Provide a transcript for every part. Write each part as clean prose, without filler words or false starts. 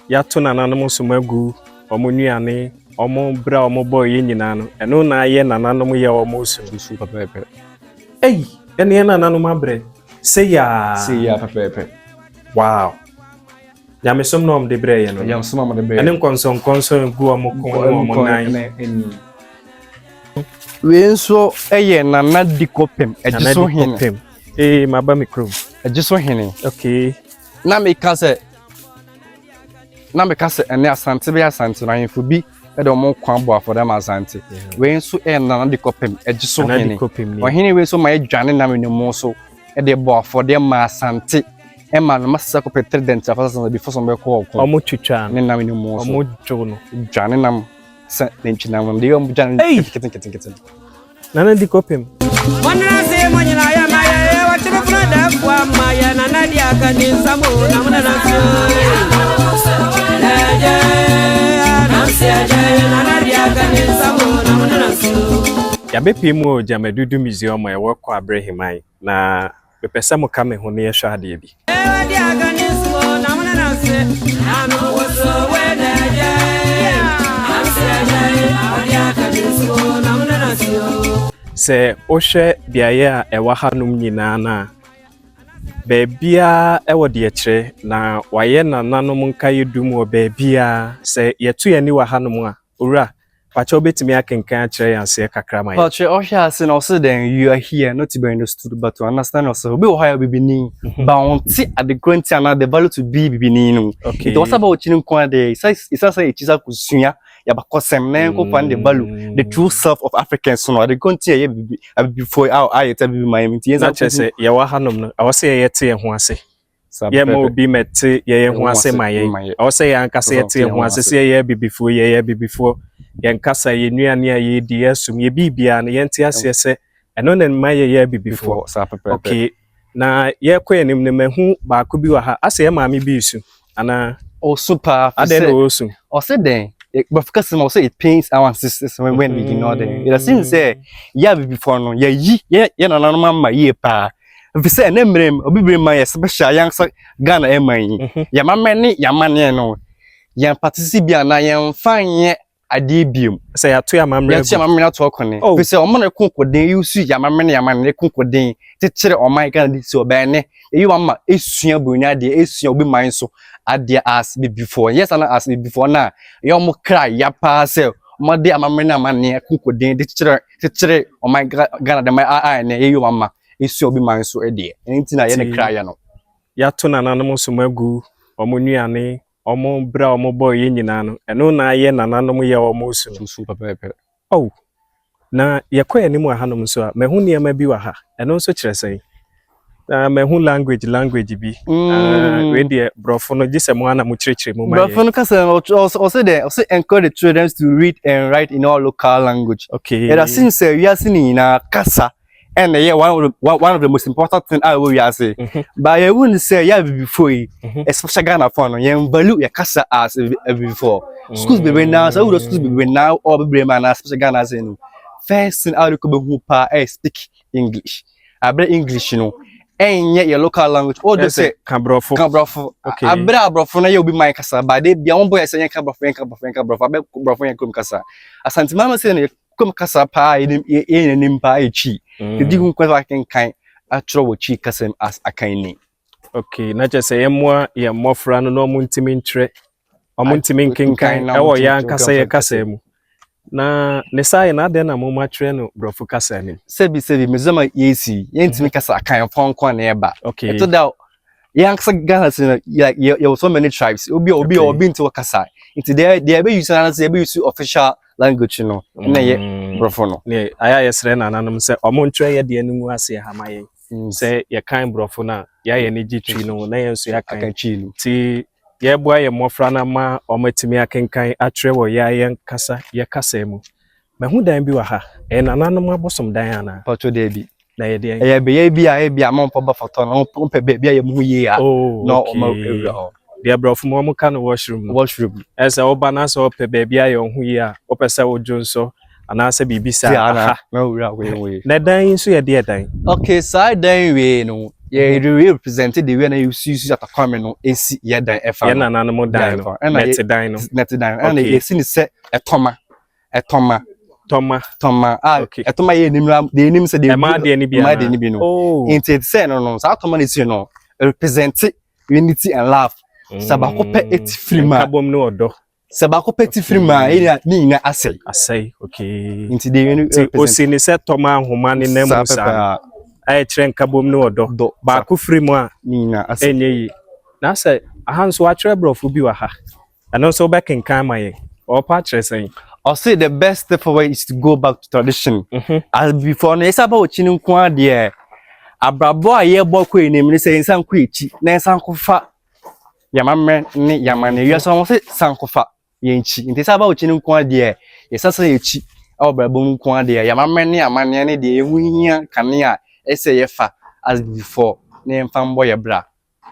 yato nananom so magu omo nuane omo bra omo boy nyina no eno na aye nananom ye omo so pepepe. Hey, ene nananom abre. Say ya pepepe. Wow. Ya me som nom de bre ye no. Ya som am de bre. Ene konson gu omo kon omo nan. We nso eye nana dikopem ejiso hene. Maba mikro. Ejiso hene. Okay. Na me kase ene asante be asante na yefo bi e de omo kwan bo afọ dem asante. We nso nana dikopem ejiso hene. Ohene we nso ma edwane na me no so e de bo afọ dem asante. E ma no masasa ko president afasa before some be call. Omo twitwa ne na me no so. Omo dwo no. Dwane nam se nenchina nam de omo dwane keten. Nana dikopem. Wanna say monina ya maya what you from da kwa maya nana dia kanisa mo na muna na so. Ya bepi mu Gyamadudu Museum e wo Kwabre Hemang na bepesa mo ka me ho ne yehwa ade bi. Se ohwe biaye a ewa hanum nyina na baabia e wo de kire na waye nananom nkaye dum wo baabia se yeto ye ni wa hanum a owura pacha obetimi akenkan akire yanse kakra mai pacha ohia ase na also then you are here not to be understood but to understand yourself be ohia bibini bounty at the grant and the value to be bibini no okay it was about chinin kwa de isa say ichisa kusua ya bakosem na enko pan the value the true self of Africans no the continue before our ayeta be my minti na chese ye wa hanum no awose ye yete ye ho ase ye ma obi mete ye ho ase maye awose ye ankasa yete ye ho ase se ye bibifo ye nkasa ye nuane a ye di asum ye bibia na ye nte ase se eno na maye ye bibifo okay na ye kwanim ne mahu ba ko bi wa ha ase ye maami bi isu ana o super ade no osu o se den but because also it pains our sisters when we ignore them. It seems say yeah before no ye na mama ye pa. If say na mrem obi bre man special young Ghana e man ya mama ni ya mane no ya participate na ya fanye ade biom say ya to ya mamre ya mama na to okone if say o mo konkoden yusu ya mama na ya mane konkoden tikire o man Ghana di so be ne yi mama esua bonya de esua obi man so ade as before yes and as before na yo mo cry ya pa se mo de amamre na mane konkoden de tikire o man Ghana de my na yi mama esua obi man so ade enti na ye ne cry ya no ya to nananom so magu omo nuane omo bra omo boy nyina no eno na aye nananom ye omo so pepepe oh na ye kwa ni mu hanom so a mehu niam bi wa ha eno so kire sei mehu language bi we dey brofo no gise mo ana mu kirekire mu maye brofo no kasa also encourage the children to read and write in all local language okay it seems say we are seeing na kasa and yeah one of the most important thing we are say but I wouldn't say yeah before especially Ghana for no you value your kasa as before schools be now so schools be now or be man especially Ghana say no first thing I could be pa speak English I bring English you know enye your local language or they say kabrofo okay abra abrofo na ye obi man kasa ba de bia won boy say yen kabrofo abe brofo yen kum kasa Asante mama say no kum kasa pa ye nim pa e chi di hu kwa kan atro wo chi kasa as akan ni okay na je say ye mofra no mu ntimi ntre omu ntimi nkenkan e wo ya kasa ye kasa mu na ne sai na de na mo matre no brofo kasa ni sebi mezama yesi yentimi kasa akan fon kwa na eba okay eto da yang kasa Ghana say you so many tribes obi into kasa into they be use na say be use official language no na ye brofo no ne aya yesre na nanom say omo ntwe ye de animu ase ha maye say ye kan brofo na ya ye ne gitwi no na ye nso ya kan chi no ti ye boa ye mofra na ma omatimi akenkan atre wo ya ye kasa ye kasa mu mahu dan bi wa ha e nananom abosom dan ana pato de bi na ye de ye be a mon pa foto no pe be ye mu ye a no o ma ewura ho de brofo mo ka no washroom esa oba na so pe be bia ye hu ye a opesa ojonso ana se bibisa ana na ewura we na dan nso ye de dan okay side dan we no ye represented the way na you see at kwame no esi ye dan efa ye na nanu mo dan no net dan no net dan and ye see ni se etoma okay etoma ye nim se de ma de ni bi no into say no so etoma na see no represent unity and love sabako pe etifrima kabom no odo sabako pe etifrima ni na asai okay into the unity o ni se toma ahoma ni na mu sa ai tren kabom no odo ba ku frimu a ni na asai enye yi na say ahanso a tire brofo bi wa ha and so back in kama or patch saying I'll say the best step forward is to go back to tradition. As before, no, it's about chinning kwa dear. Abrabo a ye boko in him, say in some quichi, then some kofa. Yamaman, Yamani, you are some say some kofa, yenchi. It is about chinning kwa dear. Yes, I say chi, our babum kwa dear. Yamaman, Yamani, the Winia, Kania, SAFA, as before, name fanboy bra.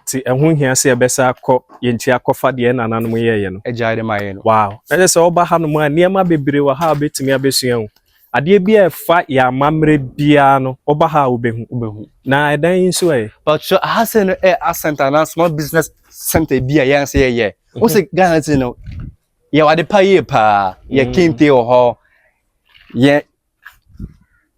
Ti ehun hia se ebesa akọ yenchi akọfa de na nanom ye no Ejaide maye no wow ele se oba ha no ma niema bebre wa ha betimi abesua hu ade bia efa ya mamre bia no oba ha obehu na edan nso but so ha se no center na small business center bia yan se ye o se Ghana ti no ye wade pa ye pa ye kente o ho ye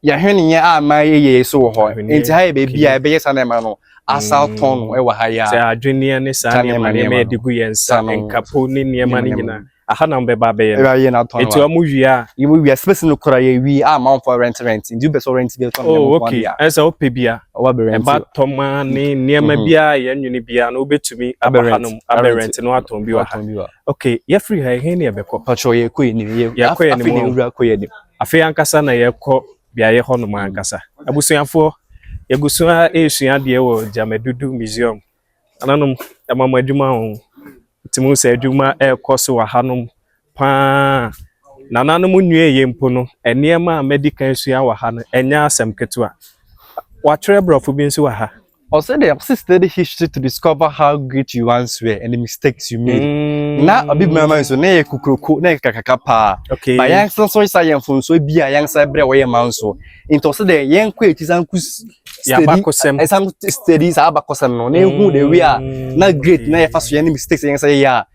hwene ye a ma ye so ho enti ha ye be bia e be ye sana ma no asal ton e wa ha ya se adwene ne sa ne ma ne me digu yensa enkapo ne niema ne nyina aha na mbe ba be ye na ton enti o mu wi a you wi space no kora ye wi a man for rent ndu be so rent be ton oh okay esa o pe bia o be rent ba toma ne niema bia ye nwene bia na obetumi abahanum abe rent no aton bi wa ha okay ye free ha he ne ye bekọ pacho ye ko ni ye afi ne wura ko ye ni afi ankasa na ye kọ bia ye honum ankasa abusuafo Yegusua esua de wo Gyamadudu Museum ananum amamadwuma ho timu se adwuma ekoso wa hanum pa nananum nwie yempo no eniema medical esua wa ha no enya asem ketua wa tire brofo bi nso wa ha also they have studied history to discover how great you once were and the mistakes you made na obi mama so na ye kukroko na kakaka pa okay ba yan so science so bia yan sa bre wo ye manso into so de yen kwa etisan ku ya bakosem some studies abakosem no na hu de we are na great na ye fa so any mistakes yan say ya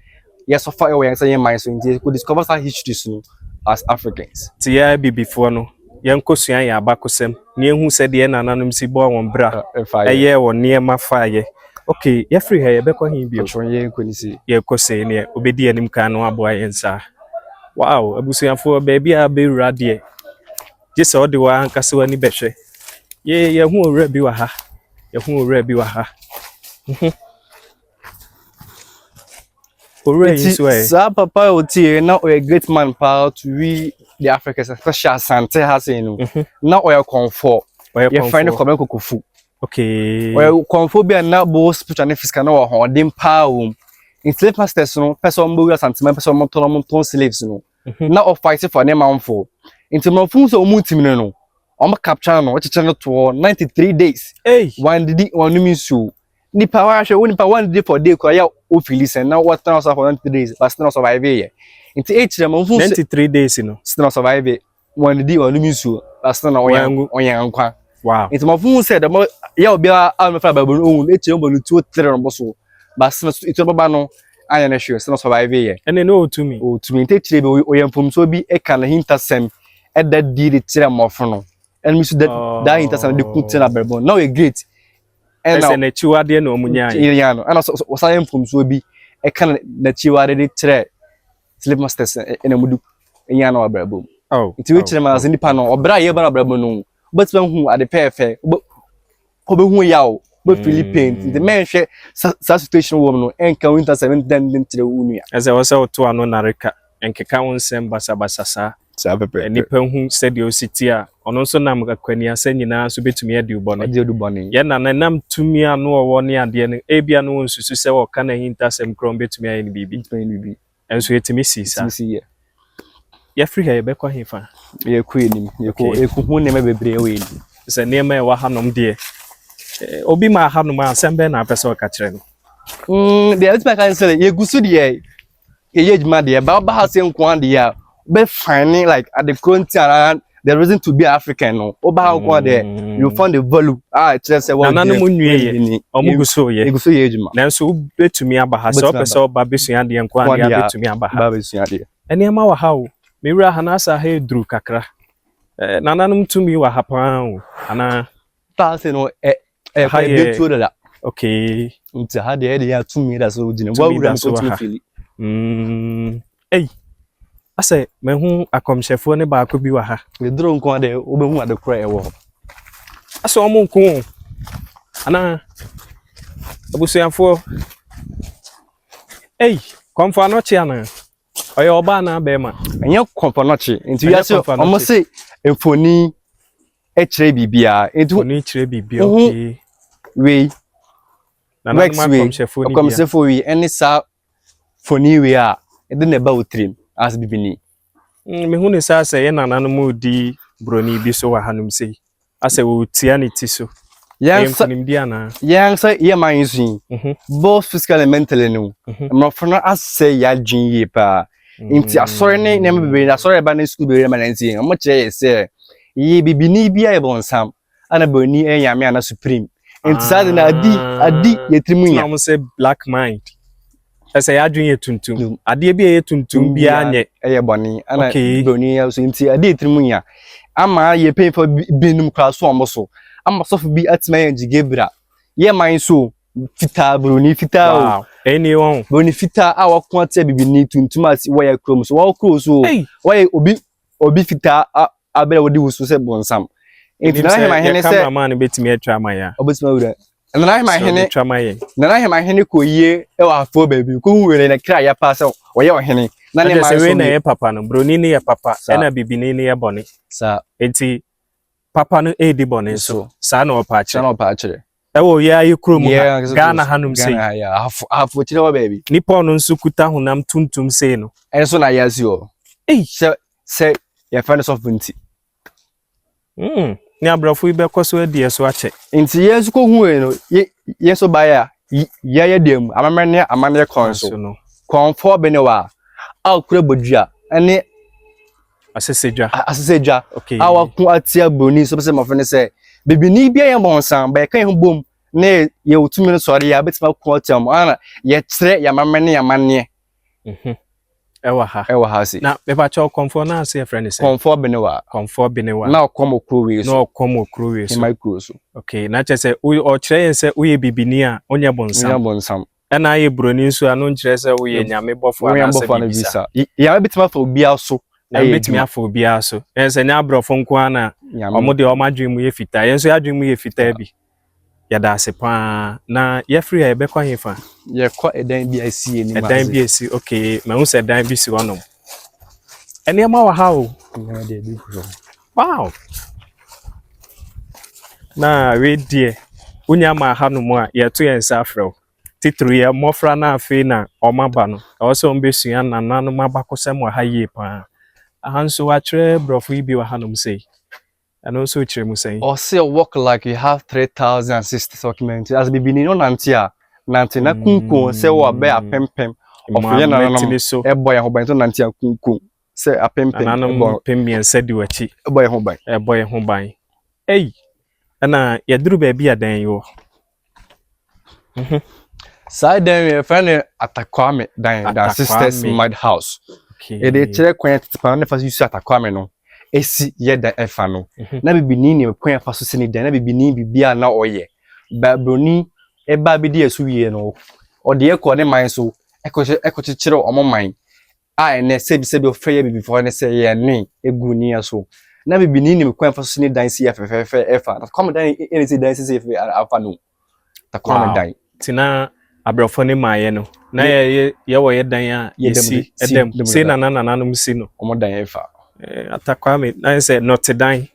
yes so far yan say man so into could discover our history so as Africans ti ya bi before no yen kosua ya bakosem na ehu se de nananum si bo won bra eye won niema faaye okay ye free here be ko hin bi o yen konisi ye kose ne obedi anim kan no aboa yensa wow abusuafo baby a be wura de jese odi wa ankase wani behwe ye hu owura bi wa ha ye hu owura bi wa ha owura yiso sa papa oti na o a great man pa to we the Africans especially Asante has no na o ya comfort ye find come kokofu okay o comfort bi na bo spiritual and physical na o ho dem pa o in slave masters no person bo Asante man person mo ton slaves no na o fight for them manfo into no fun so mu tim no o capture no o cheche no to 93 days one did one mean so ni power show ni power one day for day ko ya o listen now what now for 93 days but still survive here into 93 days no still survive one day one mean so but still no oyan kwa wow into my phone said ya obi a me fa babu o eche o bolu 2 3 no so but still it baba no anya na sure still survive here and no to me into chire be oyan pom so bi e kan hintasem e da di de chire mofo no and me so that hintasem de kutin na babu now a great and na chiwade na omunya ya no and so sayem pom so bi e kan na chiwade de chire slave masters ena mudu enya na babu into we chire ma as nipa no obra ye ba na babu no but when who at the perfect ko be hu yawo be Philippines the men share situation woman no enka winter 7 den tire unu ya as I was to ano nareka enkeka wonsem basa sa pepe nipa hu said your city a ono so nam akwani asa nyina so betumi ade ubone ye na nam tumi anu owo ne ade ne ebia no nsusu se wo kana hintasem krom betumi ayi ne bibi enso yetimi sisa ye free here be kwa hifa ye kwenim ye ko hu ne ma bebre we ni se ne ma wa hanom de obi ma hanom asembe na pese o ka kire no the ultimate can say ye gusu de ye jma de ba ha se nko ade ya be finding like at the frontier the reason to be African no oba how there you find the value just say what na mu nwie omuguso ye ejuma na so betumi aba ha so pese oba besua de enko ane betumi aba ha besua de ene ma wa ha o mewura ha na asa ha dru kakra nananum tumi wa ha pa o ana ta se no ha ye tu da okay nti ha de ya tumi da so gine wa wura so tu fili ase mehu akomshefo ne ba ko bi wa ha we dro nko ade obehu ade kra e wo ase omo nko ana abusuafo komfo anochi ana oye oba na be ma enye komfo nochi nti ya se omo se efoni e kire bibia edu oni kire bibia okay we na ma komshefo ni komshefo we eni sa foni we a ede na ba utrim as bibini mehu ne sa se ye nananu mu di broni bi so wa hanum sei ase wo tia ne ti so Yang ye man yin both physical and mentally no no for no ase ya dwin ye pa nti asore ne na bebe na asore ba na school be ma nanti mo kire se ye bibini bia e bonsam ana boni enyame ana supreme nti sa na adi ye trimu ya na say black mind ese ya dwin ye tuntum ade bia ye tuntum bia anye eye boni ana boni ya so nti ade ye trimu ya ama ye pay for binum kraso omoso ama sofu bi atima yanji gebra ye man so fita broni fita wow anyone broni fita a wakon ate bibini tuntum ati waya krom so wa kro so waya obi fita abere wodi wusu se bonsam enti na he ma hene se cameraman betimi atwa maya obetima wura na he ma hene atwa maye na he ma hene ko yie e wa afo baby ko hu were na kra ya pa se oye ohene na ne ma so we na ye papa no broni ne ye papa na bibini ne ye boni sa enti papa no edi boni so sa na opa kire ewo ya yi krom ha Ghana hanum sei ya afu kire wa baby nipo no nsu kuta honam tuntum sei no enso na yazi o se ya find sovereignty ni abrafo ibe koso edi so ache nti yesu ko hu e no yeso ba ya dem amamane konso no konfo be ne wa akure bodua ene asesejwa okay awa ku atia broni so be se mafene se bibini bia ye bonsan ba kan hu bom ne ye otumi no sori ya betima ku atia ana ye kire ya mamane ya mane ewa ha si na be ba cho comfort na se friend se comfort benewa na okomo krowe so my crow so okay na che se o kire se uye bibini a onye bonsam na ye broni so anu nkire se uye nyame bofo na se bisa ya betima fa obi aso na betimi afọ obi aso ense nya abrofo nko ana omode omadwemu ye fita yenso ya adwemu ye fita bi ya da sepa na ye free ya be kwa yefa ye kwa edan bi asi ni ma edan bi asi okay ma hu se edan bi si wonom ene ma wa ha o wow na we die unya ma ha no mu a ye to yensa afro titru ye mofra na afi na omaba no also mbesua nananu mabakosem wa ha ye pa ahanso watre brofo ibi wa hanom sei and also kire mu sei or say work like you have 3060 documents as bibini no nantia na kunkun se wo be apempem ofye na nanam e boy ho ban to nantia kunkun se apempem nanam pemmien se di wachi e boy ho ban ana yaduru ba bi adan yo side dan we find Atakwame dan sisters mud house e de kire kwan tipa na fa use Atakwame no esi ye da efa no na bibini ni kwan fa so sini dan na bibini bibia na oye ba broni e ba bi de asu wie no o de ekọ ne man so ekoche kire omoman a ene sebi ofeye bibi fo ne se ye ni egu ni aso na bibini ni kwan fa so sini dan si afefefe efa Atakwame dan ene si dan si afa no Atakwame dan tina abrofo ne maaye no na ye wo ye dan a yesi edem se na nananum si no omo dan efa Atakwame na say not dan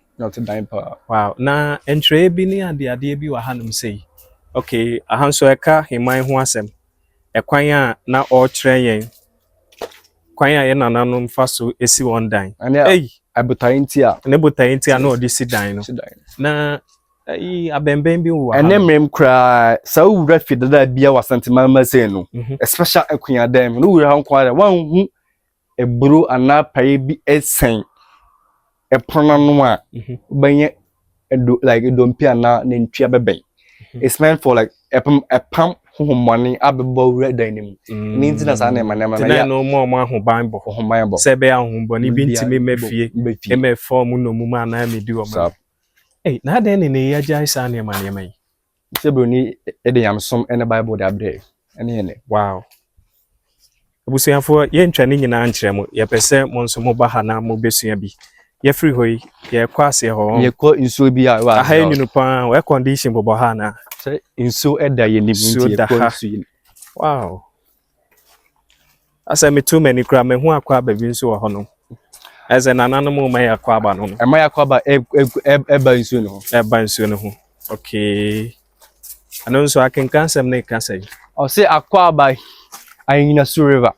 pa wow na entre bi ni ade bi wa hanum sei okay ahanso eka Hemang ho asem ekwan a na o kire yen kwan a ye nananum faso esi won dan abotainti a na odisi dan no na abemben bi wo enemrem kra sa wura fidada bia wasante mama sei no especially akunya dem no wura han kwa wan hu eburu ana pai bi esen ɛpono no a bɛnyɛ like dompia na ntua bɛbɛn. It's meant for like a pump money abebo red dynamic. Means na sa na ma na no mo ahoban bo se be ahoban ni bi ntimi mafie e form no mu ma na me di o ma. Eh na den ne ya jai sa na ma yi. Se bro ni e de yamsom e na Bible da bre. Ene ne. Wow. Abusuafo ye ntwa ni nyina ankyere mo ye pese mo nso mo ba ha na mo besua bi. Ye free hoyi ye kwase ho. Ye ko nsuo bi a wa. Aha nyunu pa we condition bobo ha na. Say nsuo eda ye ni binti ye ko nsuo. Wow. Asa me too many kra me hu akwa ba bi nso ho no. Eze nananu mo ma yakwa aba no. E ma yakwa aba eba nsuo no. Eba nsuo no ho. Okay. Ano nso akenkan sem na ikasa. O say akwa aba ayina su river.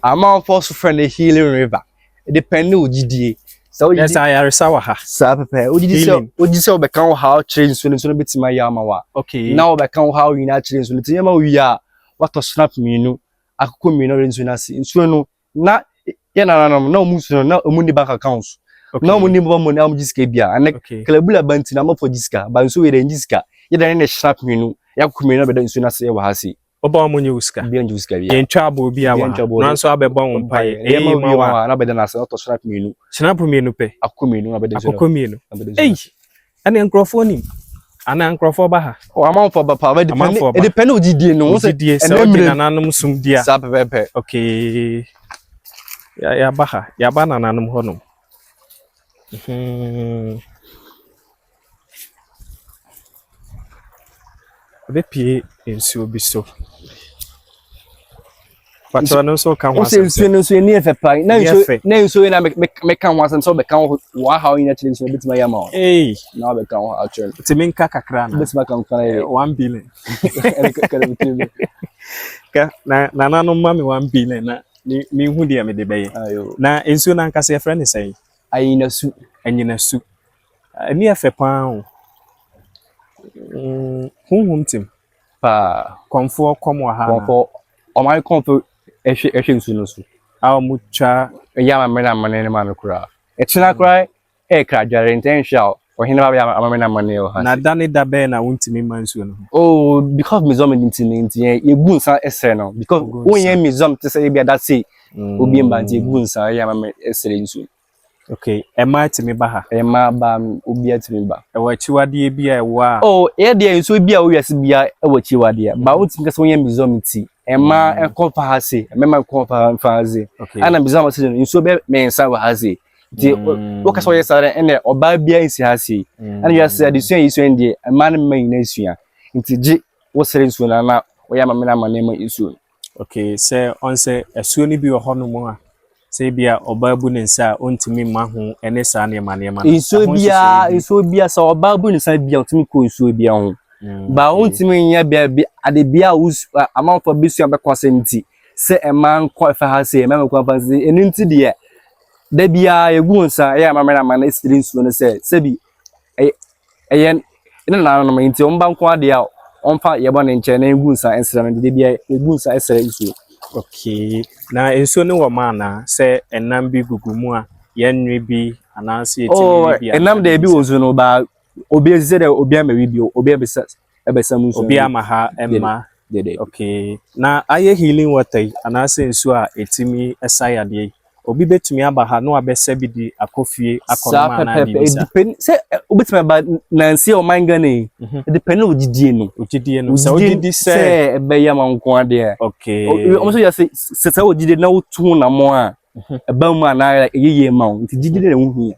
Amount for friend the healing river. It depend on GDA. So yes, I resawa ha. Sa pepe. Oji se obekan how change so no betima ya amawa. Okay. Now obekan how you na change so no tinyama wi a what to snap me no akoko me no renso na si. Nso no na ye na omu so na omu ni bank accounts. Na omu ni bo money am jiska bia. Ane kelabula banti na mo for jiska. Ba nso we den jiska. Ye dan na snap me no yakoko me no be dan nso na se wa ha si. Oba omunye uska bia njuska bia entwa abo bia wa nanso abeba wo mpaye ma wa na beda na se to snap menu pe akoko menu na beda akoko menu ane nkrofo ni ana nkrofo ba ha o amount for ba pa depend o didie no se ene nananum sum dia sa pepe okay ya ba ha ya ba nananum ho no Pie ensuo bi so. Pato no so kan wasa. Nsuo ni efe pa. Na nsuo na me kan wasa so be kan wa how ina chile nsuo bitima ya ma. Na be kan actually. Timin ka kakra na. Bitima kan 1 billion. Ka na no ma me 1 billion na mi hu dia me de beye. Na ensuo na nkase e friend say. Ayina su. Anyina su. Ni efe pa o. Hum tim pa konfo komo ha konfo o mai konfo ehwe nsu no so a mu twa ya ma mena mane ma no kura etina kura e kra jare intentional o hina ba ya ma mena mane o ha na dane da be na wontimi mansu no oh because mizom nti egu nsa esere no because onye mizom te say bia that say obi mba nti egu nsa ya ma esere nsu. Okay, ema timi ba ha. Ema ba obi atimi ba. E wa chiwade bia e wa. Oh, e de nso bia wo wiase bia e wa chiwade. Ba wo timi kase won mizom ti. Ema e konfa ha se, mema konfa fa ze. Ana mizom se nso be mensa wa ha ze. Ti wo kase wo yesare ene oba bia nsi ha se. Ana wiase ade sua yi sua ndie, ema ne mman na sua. Nti ji wo sere nso na wo ya ma mena ma na ma isu. Okay, se on se asuo ni bi wo hono mo a. Se bia obabu ne nsa ontimi ma ho ene sa ne ma iso bia sa obabu ne nsa bia ontimi ko iso bia ho ba ontimi nya bia ade bia amount for bisu be consemti se e man ko fa ha se e ma ko fa se eni nti de da bia egu nsa ya ma mena ma na string so ne se bi ene na no ma nti o mba nko ade a onfa ye bo ne nche na egu nsa ensra no de bia egu nsa esra iso. Okay, na enso ne wo ma na se enam bi gugumu a yenwe bi ananse etimi bi enam de bi wozu no ba obi ezide obi amawi bi obi ebesa muso obi ama ha emma dede. Okay, na aye healing water ananse enso a etimi esayade obi betumi aba ha no abese bi di akofie akonoma na bi bisa se obetumi ba nansi o mangane depend on odidie no se odidi se ebe ya manko ade. Okay, o so ya se odidie na otu na mo a eba mu ana yeye ma o nti didie na hu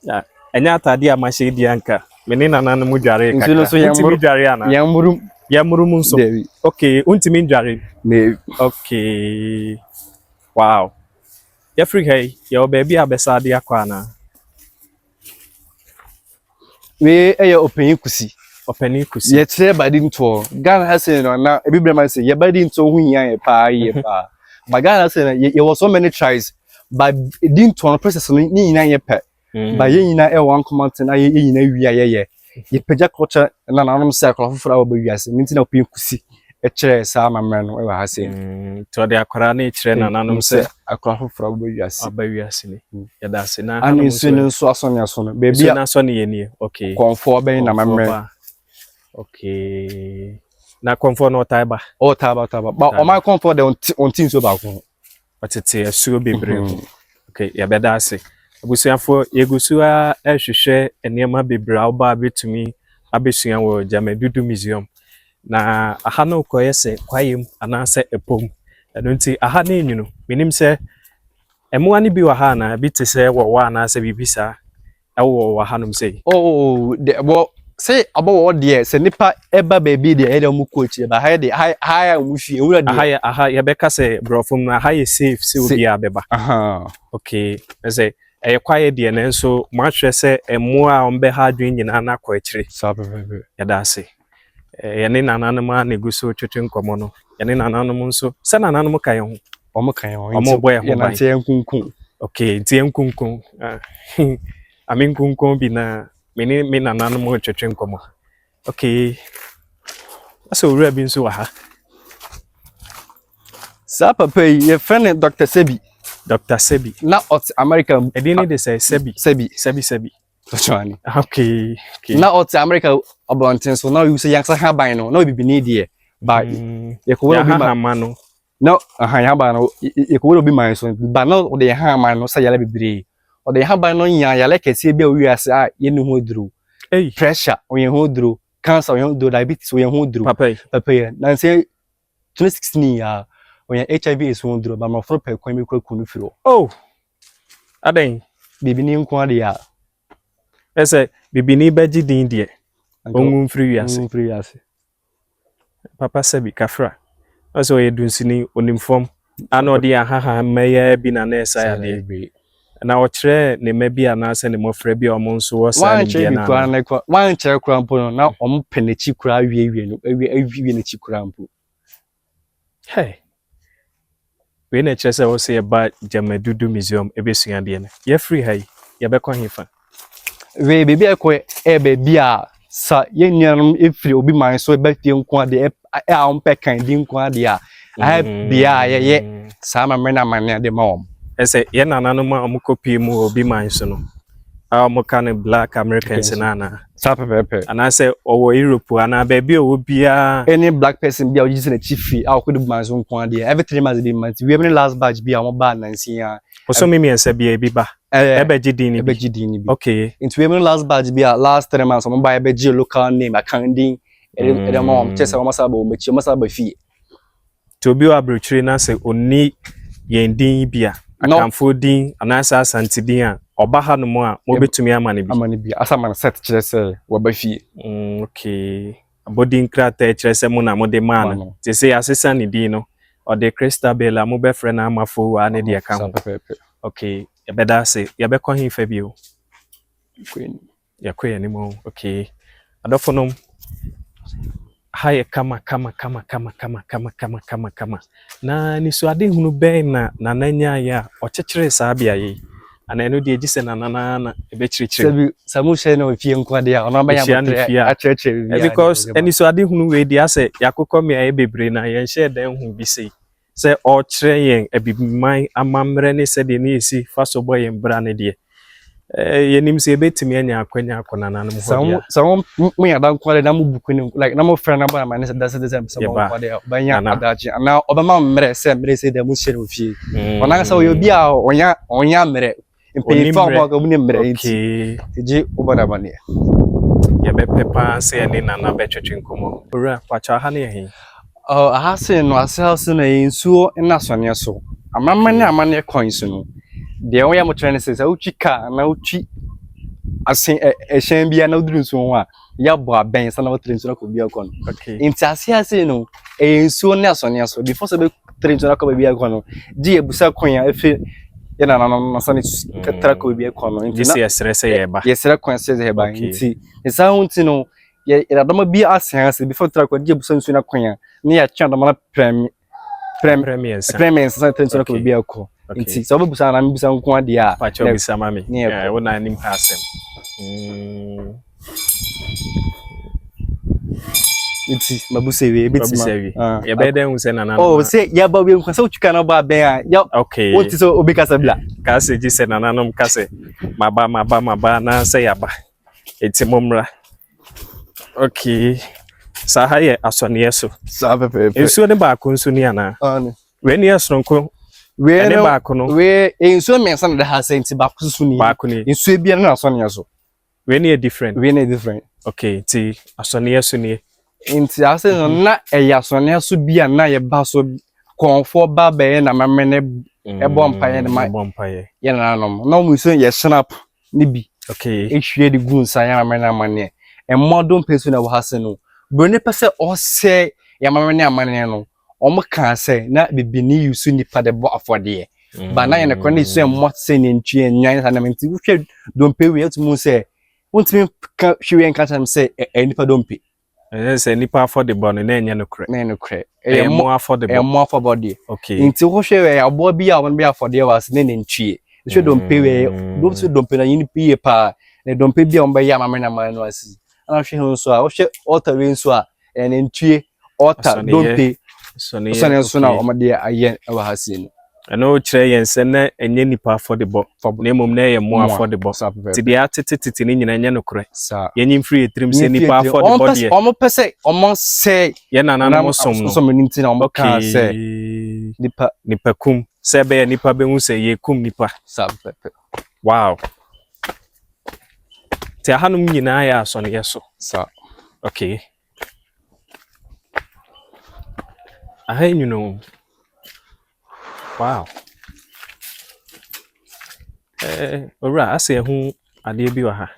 ya enya atade a mahye di anka meni nananu mu dware kaka ntimi dware ana yamurum nso. Okay, untimi dware okay, wow. Yefri hey yo baby abesa de akwa na we eya openi kusi ye tre badi nto Ghana ha say no na ebi brema say ye badi nto hu yan ye pa but Ghana say ye was so many tries but di nto no process no ni nyina ye pe but ye nyina e wan comment na ye nyina wi ye pagya culture na nanom say akwa foforo aba wi ase nti na openi kusi chere sa amamre no e wa ha sei to de akwara na chere nananom se akwara foforo Abawiase Abawiase ni ya da se na anu nsu ne nso aso ne aso no baby na aso ne ye ni okay konfo ben na mamre okay na konfo no taiba taba ba o my konfo de on tin so ba ko otete asuo bebre okay ya beda ase abusuafo yegusu a ehwehwe enema bebre a oba betumi abesua wo Gyamadudu Museum na aha no koye se kwayem anase epom eno nti aha na enwunu minim se emo ani bi wa ha na bi te se wo wa anase bibisa ewo wa hanom sei say about there say nipa eba baby there e mu coach ba ha de ha mu hwie ewura de aha ye beka say brofum na ha ye safe say obi abeba okay say e kwaye de na nso ma hwe say emu a ombe ha adwen nyina na kwa akire sabebe ya da say ye ne nananom a neguso twetwe nkomo no ye ne nananom nso se nananom kan ho omo kan ho omo boy ho ba tie nkunkun okay tie nkunkun amin nkunkun bi na me nananom mo twetwe nkomo okay aso owura bi nso wa ha sa papa ye friend Dr. Sebi na ot America edini de say Sebi Tochani okay na ot America abontin so now you say yansa ha ban no na bibini de ba ye ko bi ha mano no ya ba no ye ko bi man so ba no de ha man no say yala bibiri o de ha ban no nya yala kese bi Awiase a ye ne ho duru pressure o ye ho duru cancer o ye ho duru diabetes o ye ho duru papa ye na say 2016 ya o ye HIV is ho duru ba ma fro pa kwan mi kwa kunu firo aden bibini nko ade ya ese bibini baji din de ongun free Wiase papa Sebi kafra also ye dunsini onimfom ano de aha meya bi na na esa ya de na ochre ne mabi anase ne mofra bi omo nso wo sa ne bia na wan chere kura mpo no na omo penechi kura wie no awie na chi kura mpo hey we na chere se wo se ba Gyamadudu Museum ebesua de ne ye free hai ye be kwa hifa we bebi ekọ bebi a sa ye nuanom efiri obi man so be fie nko ade a ompe kan di nko ade a bia ye sa ma mena mane de ma om ese ye nananom a omukopi mu obi man so no a omukane black Americans na sa pepe anase owo Europe ana bebi owo bia any black person bia oji se na chifi a okodu man so nko ade every 3 months be month we have last batch bia mo ba nansi a oso mimi ense bia bi ba ebeji dini bi okay into we last batch bia last 3 months mo ba ebeji local name akandin e mom chese mo saba o mechi mo saba fi to bi wa brochire na se oni yendin bia akamfo din anasa Ashanti din a oba ha no mo a mo betumi amane bi asama na set chese wo ba fi okay abodin krata chese mo na mo de man te se asesa ni din no o de Christabel mo be frɛ na amafo wa ne de ka ho okay ya beda se ya be kwa hifa bio queen ya kwa ni mo okay adofonom haye kama na ni so ade hunu ben na nanya ya ochechire sabia yi ana eno de gise na ebe chirichiri sabi samu she na ofie nko ade a ono ba ya botre a chirichiri because eni so ade hunu we dia se yakokọ me aye bebre na yen she dan hu bi se o chire yen abibiman amamre ne se de ne esi faso boy yen bra ne de yenim se betimi anya akwanya akona nanom ho some me ya dan kwale na mu buku ne like na mo friend na ba ma ne se da se some kwale ba nya adachi na obama mre se da mu share ofie ona sa oyo bia onya mre mpe fa ho ga mu ne mre nti ji obada ba ne ya be pepa se ne na betwetwe nkomo ora kwacha ha ne he aha se no aselse na nsuo na sone so amamane coins no de o ya mo trene se uchi ka na uchi asen ehyen bia na uduru nsuo ho a ya bo aben sa na o trene nsuo na ko bia ko no okay inti ase no nsuo na sone so before se be trene nsuo na ko bia ko no di ebusa kon ya efi ya na sa ni tra ko bia ko no inti na yesere se ye ba yesere kon se ye ba inti esa hunti no ye radama bia asen ase before tra ko di ebusa nsuo na kon ya ni ya twa na premier sa trene nsuo na ko bia ko inti so be busa na me busa nko ade a pa cho bisa mami wona nim pasem Iti mabusewe bitima. Ya be den unse nana. Oh, say ya ba we nkwasa utuka na ba ben a. Ya okay. What is so obika sabla? Ka se ji se nana nom ka se maba na se yaba. Eti momra. Okay. Sa ha ye asone so. Sa pepe. Ensuo ne ba ko nso ni ana. We ni asronko. We ne ba ko no. We ensuo mensa na ha se nti ba ko so ni. Ba ko ni. Ensuo bia na asone so. We ni different. We ni different. Okay, ti asone so ni. Inti ase no na eya asone so bia na ye ba so konfo ba be na mamene ebo mpaye na ma. Ebo mpaye. Ye na no. Na mu so ye snap ni bi. Okay. Ehwie de gun sa ya mamene amane. E modern person na wo ha se no. Brone pese o se ya mamene amane no. Omo kan se na bibini yusu nipa de bo afode. Ba na ye ne kone so emmo se ne ntue nyan sa na menti wo hwe dompe we atumu se wontimi ka hwe enka tam se nipa dompe. Say nipa affordable no na enye no kre. Na no kre. More affordable. More affordable. Okay. Inti wo hwe we abo bia won be affordable was ne ntue. Hwe dompe we dompe dompe na yin pie pa. Ne dompe bia on be ya mamena man no asi. Ana hwe ho so a wo hwe altar we so a ne ntue altar dompe. So ne so na o made aye wa hasi no. Eno kire yen se na enye nipa affordable. Na mom na ye more affordable. Ti dia tete ni nyina enye no kre. Yenyi free etrim se nipa affordable de. Omo pese omo se ye nana no som no. So me nti na omo kan se nipa kum se be nipa be hu se ye kum nipa. Wow. Ti ahanum nyina ya asone yeso. Okay. You know. Wow. Ora ase hu ade bi wa ha.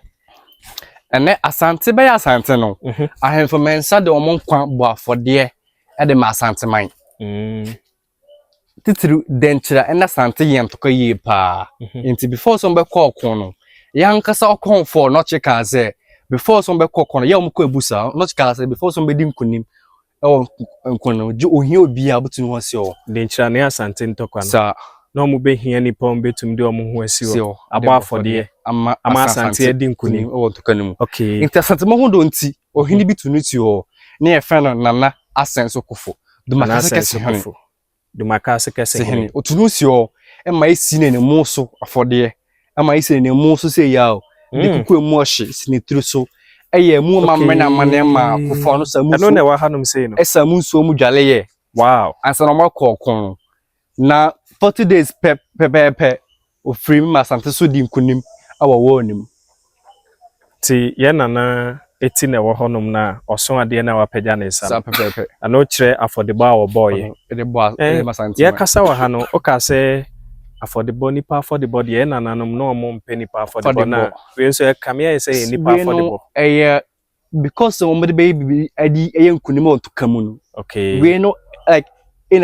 Ene asante be asante no. Ahemfo mensa de omo nkwa bo afode e de ma asante man. Titiru denchira ena asante yentoko yi pa. Nti before so be call kon no. Yankasa okon for no chika say before so be call kon ya omo ko ebusa no chika say before so be di nkunim. Nkono ju ohia obi a butun ho se o denchira ne asante ntokwa no na omo be hia nipa on betum de omo ho asi o abo afode ama asante edi nkunim o tokanum. Okay. Nti asante mo ho do nti ohini bitunu ti o na ye fa no nana asenso kofo dumakase kese hene dumakase kese hene otunu si o e ma esi ne mu so afode e ma esi ne mu so se ya o de kuku emu ohye sine tru so eye mu mamena mane ma kofo no samu so no wa hanum sei no esamu so mu dwale ye. Wow. Ansa no makokon na 40 days pe o free ma asante so di nkunim awo wonim ti ye nana eti na wo honum na oso ade na wapagya ne sa pe ana o kire affordable awo boy e bo ma asante ye kasa wa ha no o ka se affordable nipa affordable de na nanom no mo mpe nipa affordable na we nso e kam ye say nipa affordable because so mo de baby adi nkunim on to kamu no. Okay. We know like in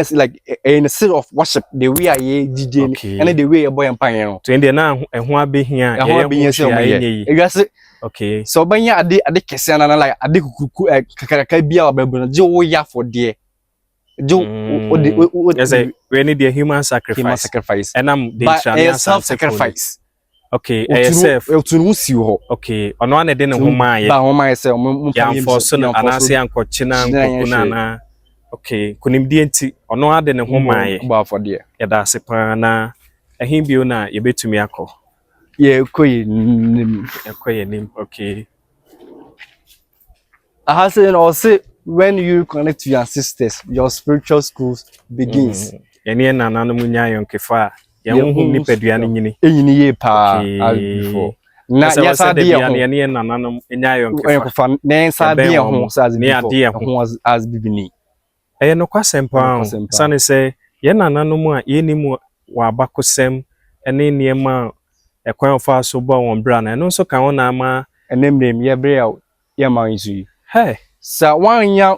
a state of worship the way I DJ and the way boy empan no to ende na ehun abehia ye okay so banya ade kese na like ade kuku kakaraka bia obabu no je wo ya for there je we need the human sacrifice and am the self sacrifice. Okay, self otunu si ho. Okay, ono ane de ne ho maaye ba ho maaye se ya force no anase ankochina nkokuna na. Okay, kunimdie enti ono ade ne ho maaye ba for there ya da sepa na ehin bio na ye betumi akọ ye koyi nim okay. I have said also when you connect to your ancestors your spiritual schools begins. Ene na nanu munya yonkefa ya hu ni peduane nyini enyini ye pa as before na ya sade ya ene na nanu enya yonkefa na sade ya ho as bibini no kwasempa sane se ye na nanu mu a ye ni mu wa bakosem ene niema ekwan ofa so bo won bra na no so kan wona ama enemrem ye bre ya ma isu hey sa wanya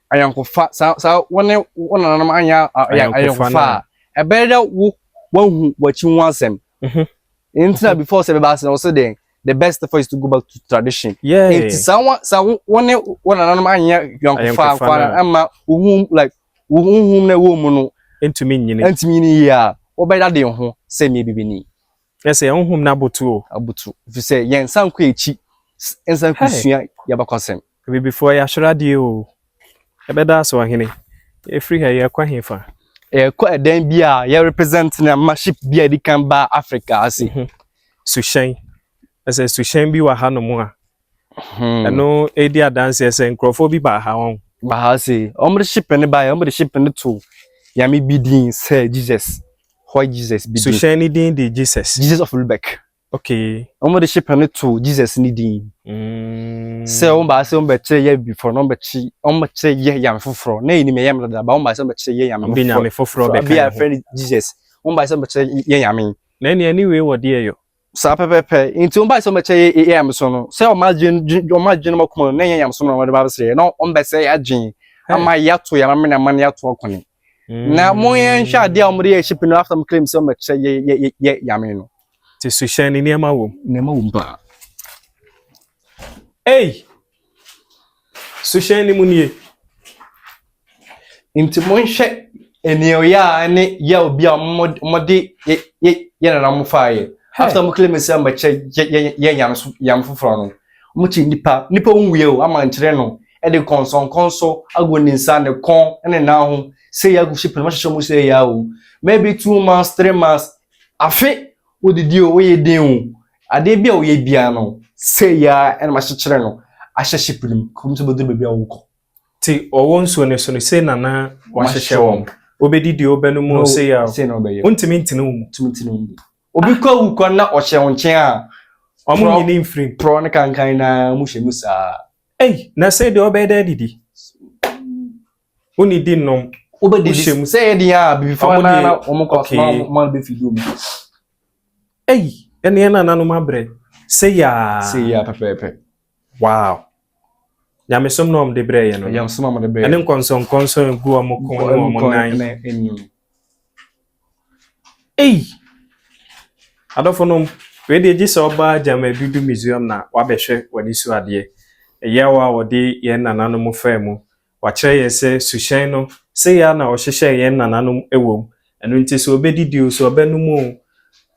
ayankofa sa wona nanam anya ayankofa ebeda wo hu wachi wansem intina before se be ba se also the best for is to go back to tradition. Yeah. It's someone one anya ayankofa kwa ama uhum like uhum na wo mu no entumi nyini ya obeda de ho se me bibini. Yes, ya uhum na abutu if you say yen san kwa echi ensan kusua ya bakosem before ya shiradi o Ebeda so ahene. Free here kwa hefa. Kwa den bia ye represent na maship bia di kan ba Africa ase. Sushen. Ese sushen bi wa hanom a. Eno edi adanse ese nkrofo bi ba ha won. Ba ha se. Omre ship ne ba ya, omre ship ne to. Ya me bidin say Jesus. Why Jesus bidin? Sushen ni din di Jesus. Jesus of Lubeck. Okay. Omre ship ne to Jesus ni din. Se omba se ombe che ye before no chi ombe che ye yam foforo. Na eni me yam da ba omba se ombe che ye yam foforo. Bi nyame foforo be Be a friend Jesus. Omba se ombe che ye yam. Na eni anyway wo de yo. Sa pepepe inti omba se ombe che ye yam so no. Se omagin mo komo na ye yam so no wo de ba se no ombe se ya dwen. Ama ya to ya ma na man ya to okoni. Na mo yen hwa de omre ye ship no after claim se ombe che ye yam no. Ti sushen ni ema wo. Nema wo ba. Hey! Sushen ni munie. Inti mo nhwe enio ya ne ya obi a mode ye na mo faaye. After mo claim say mba che ye yam foforo no. Mo chi nipa unwie o ama nkyere no. E de konso agoni nsa ne kon ene na ho say ya go ship no hwehwe mo say ya o. Maybe 2 months 3 months afi odidi o ye den o. Ade bia o ye bia no. Say ya ene ma hyekyere no. Ahye ship nim kum so bodo bia wo ko. Ti owo nso ne so ne say nana wa hyehye won. Obedidi obenu mu say ya. Say no be ye. Untimi ntine wo mu. Tumtine wo. Obi kwa wu kwa na ohye wonchen a omo nyini mfiri pro ne kankan na mu hye musa. Hey, na say de obeda didi. Uni di nom. Obedi say de ya before na omo kwa ma be fidu mu. Hey, ene na nanu mabre. Say ya pepe. Wow. Nyame som nom de bre ye no. Yam som am de bre. Ene nkonson gu omo kon omo nan. Hey. Adofo nom we de gi so ba Gyamadudu Museum na wa behwe wani su ade. Eyawa wode ye nananom famu. Wa kire ye se sushen no se ya na o hyehye ye nananom ewom. Eno nti so obedidi o so obenumu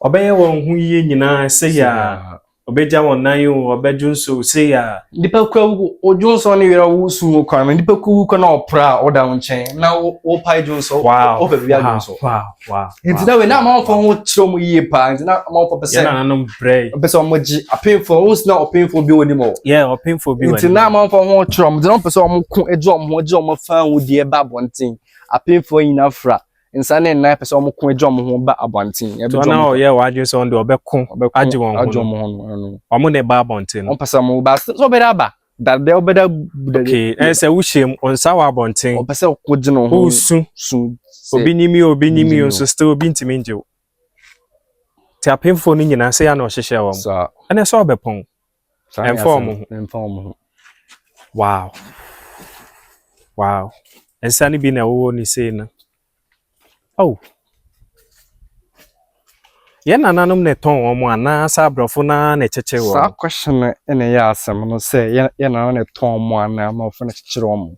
obeye won hu ye nyina se ya obeja won nan o obeju so se ya dipa kwa ojunso ne wera wusu kwa dipa ku ko na opra oda nchen na o pai junso o pe bia junso wow nti na we na ma fo ho kiro mu yie pa nti na ma fo pese ya nananom brey pese o moji apinfo us na opinfo bi woni mo yeah opinfo bi woni nti na ma fo ho kiro mu nti na pese o mo ku ejo mo fa wo die ba bontin apinfo yin afra insane na pese o mo ku ejo mo ho ba abontin e be na o ye wa adwe so ndo obekun agi won ho omo ne ba bontin on pese mo ba so be da ba da de obeda okay e se wuhiem on sa wa bontin o pese ko gino ho su obi nyimi on so still obi ntimi nje ti apemfo ni nyina se ya na o hyehye won so ene so obepon inform wow ensani bi na wo ni se na oh ye nananom ne ton omo ana sa brofo na na cheche wo sa question ene ya asem no say ye nananom ne ton omo ana ma ofo na chechire omo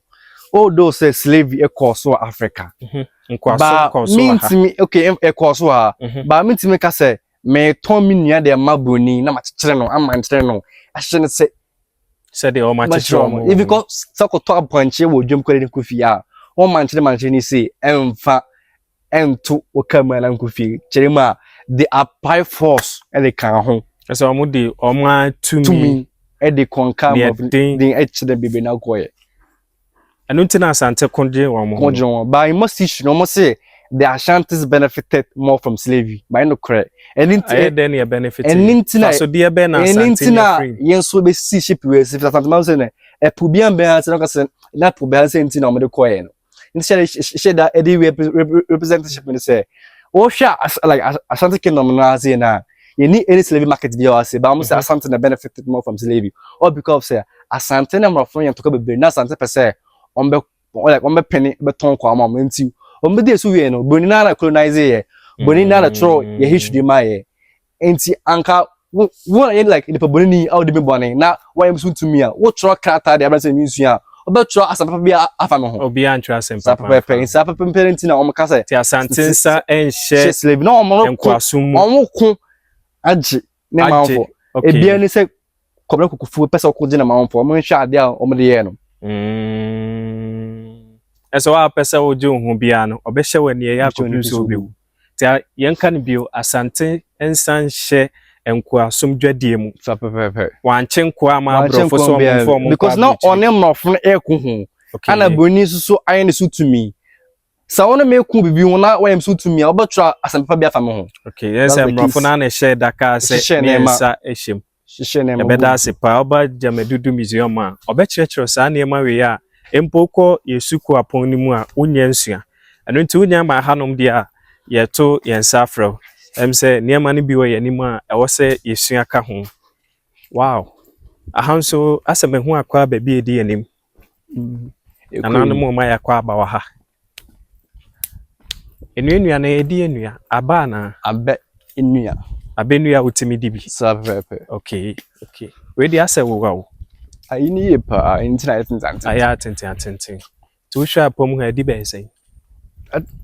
although say slavery e course Africa nkwaso course mintimi okay e course ha ba mintimi ka say me ton mi nua de mabroni na ma chechire no ama nchire no ahye ne say de o ma chechire omo if because sakoto abanche wo dwom kwere kofi a o manchire ni say emfa ento okamala nkofi chirema the apply force e de kan ho so omo de omo tumi e de konkam of the echde bebe na koye anu ntina Asante konje omo by must issue no mo say the Ashantis benefited more from slavery by no correct and then you benefit so dear ben Asante yen so be see ship we see Asante ma say na e pubian be ha say no ka na pubian say ntina omo de koye no she that Eddie representation in say oh sure like Ashanti Kingdom na say na you need any slavery market be say but almost Asante na benefited more from slavery or because say Asante na from yan to ka be na Asante per se on be penny be ton kwa ma nti on be dey so we no boni na colonize ye boni na throw ye history ma ye nti anka what like the boni how the boni na why am so to me what throw character dey say museum obetro asapapa bia afa me ho obi antwa asempapa asapapa asapapa parenti na omka say ti Asante nsa enhye slave na omo ko agi ne manfo ebia ni say kobra kokufu pesa ko gina manfo omo hwe ade a omo de ye no Eso wa pese wo je hu bia no obehye wani ya akopim so obi tia yenka ne bio Asante ensan hye enko asomdwadie mu wanche nko ama brofo so mo because now onem no fun eku hu ana boni so ayen so tumi sa wona meku bibi wona wayem so tumi obetra asampa bia fam ho okay yes brofo na na hye daka se nsa ehyem hye beda se pa oba Gyamadudu Museum a obekyerekere sa na ema we a empoko yesuku apon ni mu a unya nsua eno nti unya ma hanom dia yeto yensa frɛ say niema ne bi wo yanim a ɛwɔ sɛ yesua ka ho wow ahanso asɛm ho akwa ba bi edi yanim ananu mo ma yakwa ba wa ha enua na edi enua aba na abe enua abenua utimi di bi sapepe okay we di asɛ wo wa ayini yepa intina etinzanti aya tenten to hwa apom ha di be sɛ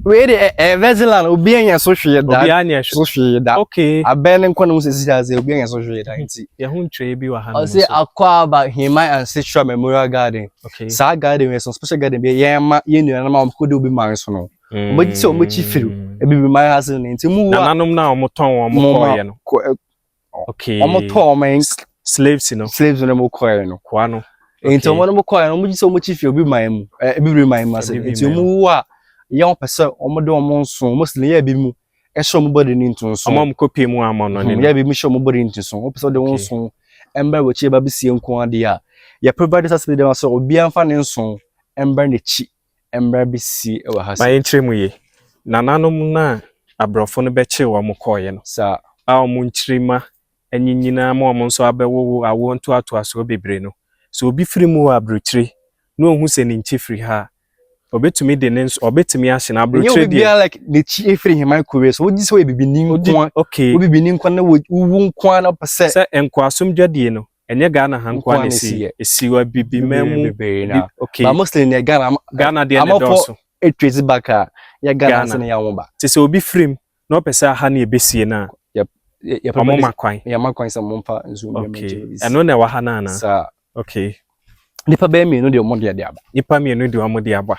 we de vezilan obi anya so hwe da obi anya so hwe da okay abene nkwa no sisi aze obi anya so hwe da nti ye hu ntwe bi wa ha no say Kwabre Hemang Ancestral Memorial Garden okay sa garden we some special garden be ye ma ye nua na ma ko de obi man so no obi ti o mo chi firu e bibi man ha so nti mu wa nanom na o ton o mo koye no okay o mo ton man slaves no mo koye no kwa no nti o mo koye no mo ji so mo chi firu obi man mu e bibi man mu ase nti mu wa young person omo de omo nso mostly ya bi mu e show mo body ni ntunso omo copy mu amo no ne ya bi mu show mo body ntunso o person de wonso ember we chi ba bi sie nko ade a ya provide service de so obi anfa ne nso ember ne chi ember bi si e wa ha ma entre mu ye nananom na abrofo no be chi wo mo koye no sa a omo nchirima anyinyina ma omo nso abewo awo nto ato aso bebre no so obi firi mu abrochire no ohu se ni nchi firi ha obetumi de nens obetumi ahye na abrochire de you like the chi free Hemang kure so wodi so we bibi nin kwa okay we bibi nin kwa na wu nkwa na pese se enko asomdwadie no enye Ghana ha nkwa na si wa bibi memu okay but mostly in Ghana de ne doso etrezi baka ya Ghana se na ya womba ti se obi frim na opese aha na ebesie na ya omo makwan ya makwan se momfa nzu okay eno na wa ha na na sa okay nipa be mi no de omo de aba nipa mi no de omo de aba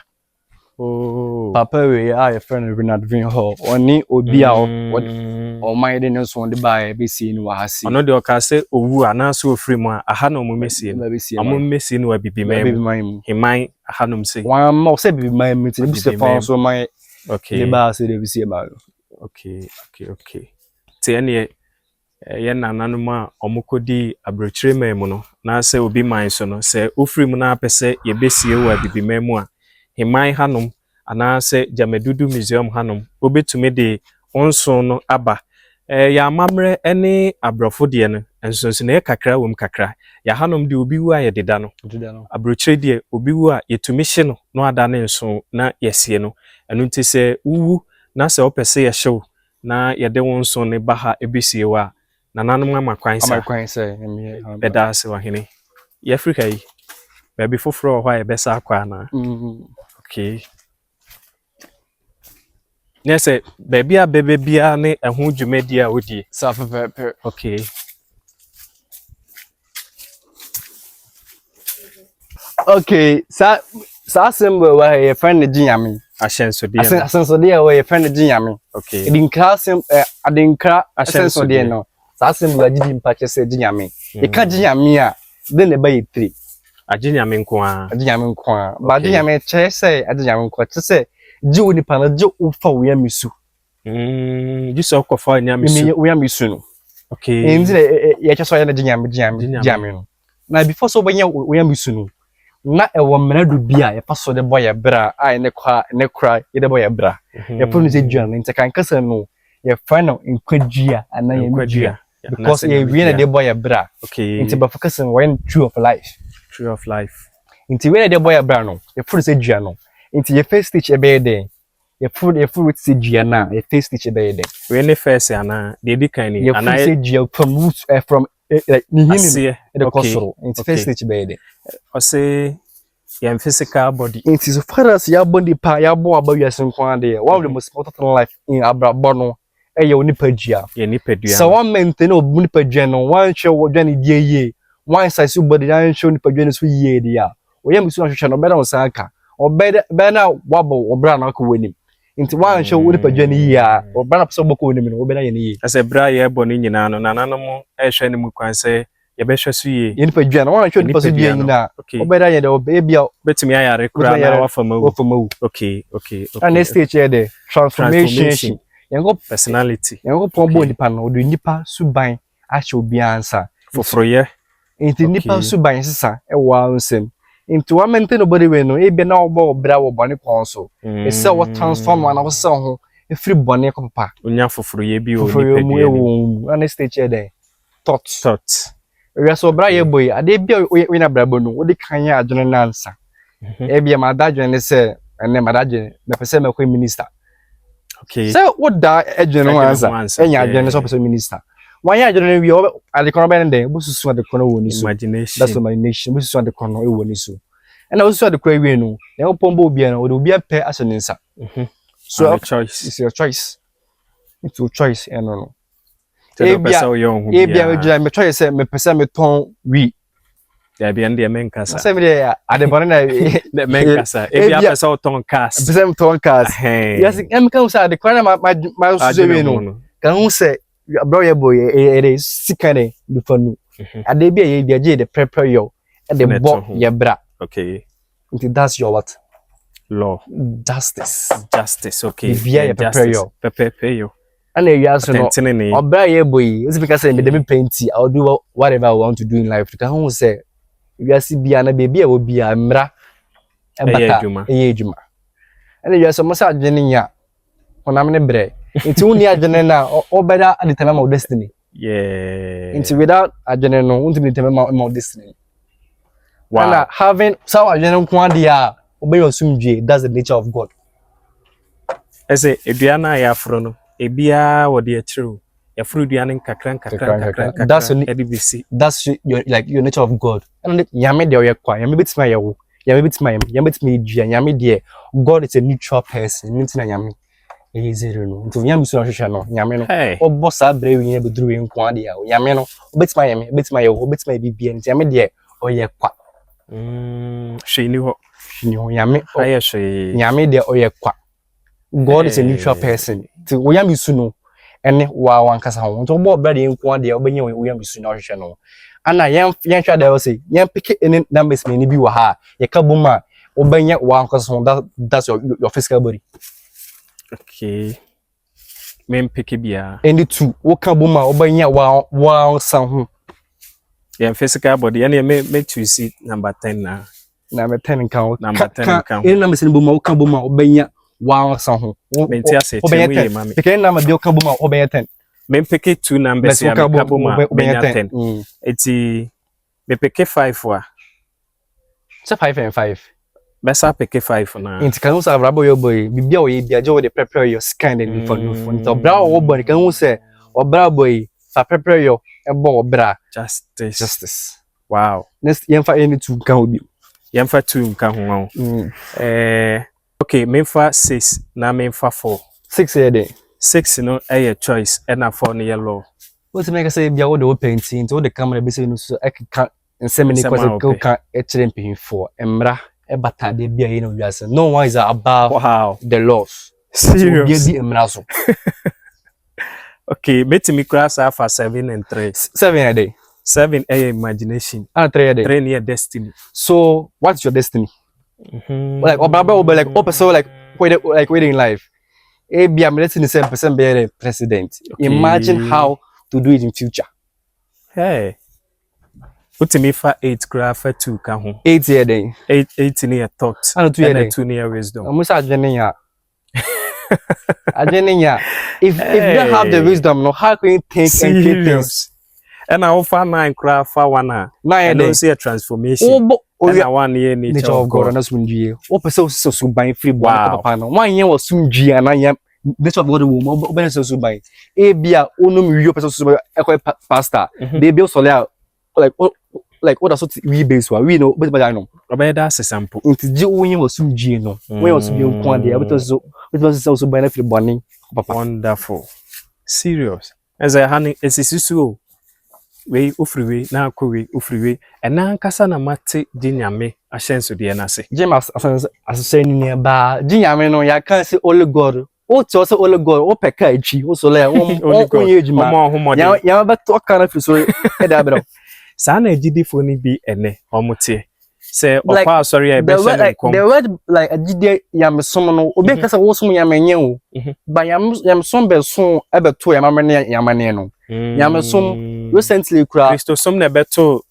oh papa we a friend Renard Vin Hall oni obi a o man de no so de ba be si ni wa hasi ono de o ka se owu ana so ofri mu aha na omo mesie omo mesie ni wa bibi mai Hemang aha no mse wan mo se bibi mai mi ti bi se fa so mai okay de ba se de bi si ba okay te ene ye nananum a omukodi abrochire memu no na se obi man so no se ofri mu na apese ye besie wa bibi memu a Hemang hanom ana se Gyamadudu Museum hanom obetumi de onso no aba ya mamre ene abrofo de no ensonso na kakra wom kakra ya hanom de obi wu a ye deda no abrochire de obi wu a yetumi hye no no ada ne nso na yesie no enu nti se wu na se opese ye hyew na ye de wonso ne baha ebesie wa nananum amakwan se beda se wahene ye Africa yi baby foforo ho ye besa akwa na okay nese baby a bebe bia ne ehu dwumadi a odi sa pepe okay sa symbol wa ye friend Gyame Ashanso de wa ye friend Gyame okay adinkra Ashanso de no sa symbol agidi mpache se Gyame e ka Gyame a de ne ba ye 3 Gyame nko a ba Gyame che se Gyame nko che se jiwo ni pana je ufa uya misu jiso ko fa nya misu uya misu no okay enzi ye che so ya na Gyame no na before so banya uya misu no na ewo mmeradu bia ye fa so de boy bra a ne kra ye de boy bra ye punu se dua no nte kan kasa no ye fa no nkwadua ana ye nkwadua because ye wie na de boy bra okay nte ba focus on when true of life nte wie na de boy bra no ye punu se dua no nte ye first stitch e be dey ye punu se dua na ye first stitch e be dey we ne first ana de di kan ni ana ye se dua from like ni hini the kosoro nte first stitch be dey o say your physical body it is so far as your body pa ya bo abawi asenkwan de one of the most important life in abrabo no e ye onipadua so one maintain onipadua no one hwe wo dwane die ye one size body dan hwe onipadua no so ye de ya wo yam su ahwehwe no beda on sanka Obeda na wabo obra na ko wani nti wan hwe wo nipa dwane yi a obra na pese boko wani no obeda ye ni as a bra ye boni nyina no nananom ehwe ne mu kwan se ye behwe so ye nipa dwane wan hwe nipa so dwane nyina obeda ye de obia betimi ayare kura na wafamawu okay and stage here the transformation yango personality yango pombo nipa no do nipa suban ache obi ansa foforo ye nti nipa suban sisa e wa nsem into one maintain nobody we no e be na obo bra wo bone kon so e se wo transform na wo se ho e free bone ko papa onya foforo ye bi o ni pe wo an stage here there thought we so bra ye boy ade bia we na bra bonu wo de kan ya adwene na ansa e bia ma da adwene se ene ma da adwene me pese me ko minister okay so what da adwene no ansa enya adwene so pese minister one year adwene we ade kono be ndem bo susu ade kono wo ni so imagination that's imagination bo susu ade kono e wo ni so and also the cry we no na wo pombo obi na wo de obi apɛ aso ne nsa so choice it's your choice it's your choice and no e bia we jira me choice say me pese me ton wi ya bia ndie menkasa say me dey ade bone na menkasa e bia pese o ton cast pese me ton cast yes em kan say ade kwana ma susu we no kan hu say bro ye boy it is sikane du fanu ade bia ye dia je de prepare yo e de bo ye bra okay that's your what law justice okay via ye prepare yo and you ask no obra ye boy is because say me dem painti I'll do whatever I want to do in life because who say you see bia na baby e wo bia mra e bata e ejuma and you so mo say adwene nya onam ne bre nti woni adwene na obeda adetama my destiny nti without adwene no won't be determine my destiny. Wow. And having so adwene nko ade a obey osumdwe, that's the nature of God. Ese eduana ya afro no ebia wo de achiru ya fru eduane kakran that's your nature of God. And yame de oye kwa yame betima yewo yame betima edua yame de God is a neutral person nti na yame zero no nti yame so hwehwe no yame no obo sa bra wi be duru nko ade a yame no betima yewo betima bibia nti yame de oye kwa shini ho yame aye she yame de oye kwa. God is a neutral person. Ti wo yam isu no ene wa wankasa ho. Nto bo bra de nko ade obenye wo yam isu na hwehwe no. Ana yen hwa da wo say yen pick any numbers me ni bi wa ha. Ye ka boma obenye wankasa ho, that's your physical body. Okay. Men pick bia. Any two wo ka boma obenye wa san ho. Yen physical body ene me to see number 10 na. Number 10 kan. Number 10 kan. Any numbers ni boma wo ka boma obenye wow so menti ase temu mami peke na ma bi okabo ma obenye 10 me peke two numbers ya okabo ma obenye 10 eti me peke 5 wa so 5 and 5 besa peke 5 na enti kan so abrabo yo boy bibia o ye bia je wo de prepare your skin and for no for to bra wo boy kan say obra boy fa prepare your ebo obra justice wow next yemfa any two kan obi yemfa two kan ho okay, memfa 6 na memfa 4. 6 here dey. 6 no a choice and na 4 no yellow. What make say bia wo dey painting to the camera be say no so e kan nsem ni kwase ko kan e kire mpin 4. Emra e bata de bia ye no wiase. No one is above the laws. Serious. So be emra so. Okay, metimi class for 7 and 3. 7 here dey. 7 a imagination. And 3 here dey. 3 near destiny. So, what's your destiny? Like Obaba will be like so like waiting in life. Be I'm letting the same person be a president. Okay. Imagine how to do it in future. Hey. Put me for 8 graph 2 kan ho. 8 here then. 8 near thought. And 2 near wisdom. Almost adwene if you don't have the wisdom, no, how can you think and create things? And I offer 9 graph 1 I don't see a transformation. And I want year nature of God. That's when you so buy free boy papa no. 1 year was soon G and I am nature of God will open so buy. E bia onum wi person so pastor. They build solar like what are so we base we know but I know. Obey that sample. Nti G onye was soon G no. When was be nko ade it was so buy free bonning papa. Wonderful. Serious. As I honey is so we ufriwe na akwe ufriwe ena ankasa na mate ginyame ahyenso de na se James asase ni ba ginyame no ya kan se only god o to se only god o peka achi o so le o ye ejuma ya ba to kana fi so e da bro sa na agidifo ni bi ene omote se opa asori e be se nkom the word like agide yam som no obi kasa wo som yam enye o ba yam som be so e be to yam amane no yam som recently kura Christo som na be to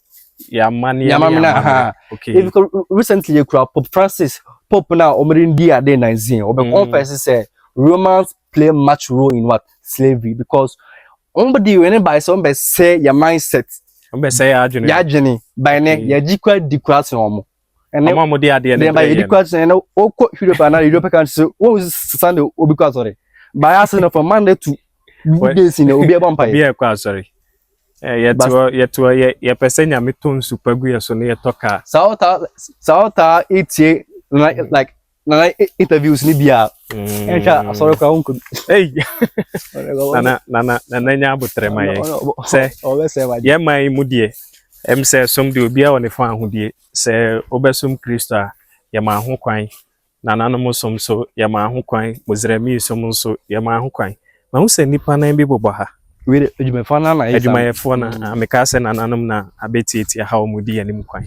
yamane okay if recently kura Pope Francis Pope na omrin dia de 19 obi confess say Romans play much role in what slavery because somebody when by some be say your mindset be say ya adwene by ne ya jikwa dikwase omo ene omo de ade ne by dikwase na okọ Europe na Europe country wo Sunday obi kwa sorry by us na from Monday to days in obi abampa obi e kwa sorry yeto ye pesenya meton supagu ye so ne yetoka sauta itie like na interviews ni bia encha sorry kwa unko hey na nya abotre maye se ye mai mudie se som de obi a woni fa ahodie se obesum Kristo ye ma ho kwan na nanom som so ye ma ho kwan mozrami som so ye ma ho kwan ma hu se nipa na bi bobo ha we ejuma fa na ejuma ye fo na ameka se na nanom na abetieti ha o mudi ye nim kwan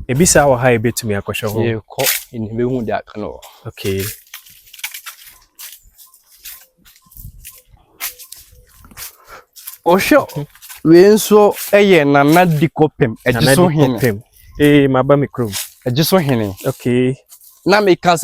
ebisa wa ha ebetumi akosho ho ye ko ni be hu de aka no okay osho we nso eye nana dikopem ejiso hene maba mikro ejiso hene okay na meka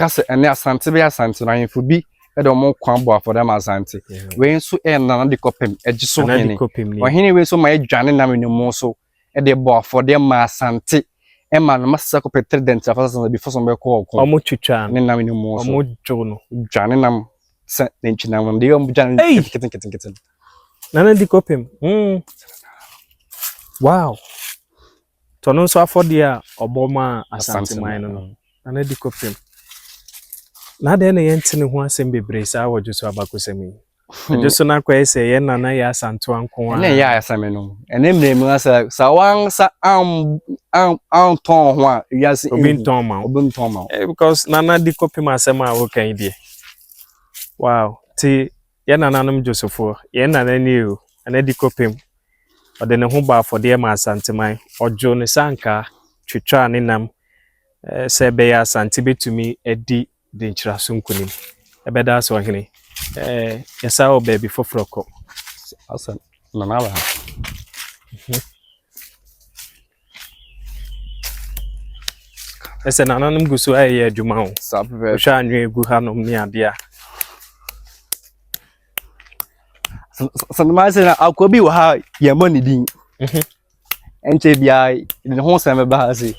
se ene asante be asante na info bi edo mo kwan bo afọ dem asante we nso nana dikopem ejiso hene ohene we nso ma edwane na menum so ede bo afọ dem asante ema no masasa ko president afasa before some be ko omo twitwa ne na menum so omo jono dwane nam se nenchina won de omo dwane keten nana dikopem wow tono so afọde a oboma asante man no nana dikopem na de na yentene ho asem bebre sa wojuso abakosemi ajuso na kwa ese ye nana ya asanto anko na ya asame no ene mremu asa sawan sa am ton ho a yase obinton ma because nana dikopem asem a wo kan die wow ti ye nana nom Josepho ye nana ni o ana dikopem ode ne ho ba afọde ma asante man ojo ne sanka twetwa ne nam se be ya asante betumi edi de nchiraso nkonim ebeda so hene yesa o baby fofroko asa na na ba ese na nanum gusu aye adwuma ho sabe hwa anwe egu hanom ni ade a sanma se na akobi wa ha ye money din enche bia ne ho sem ba ha se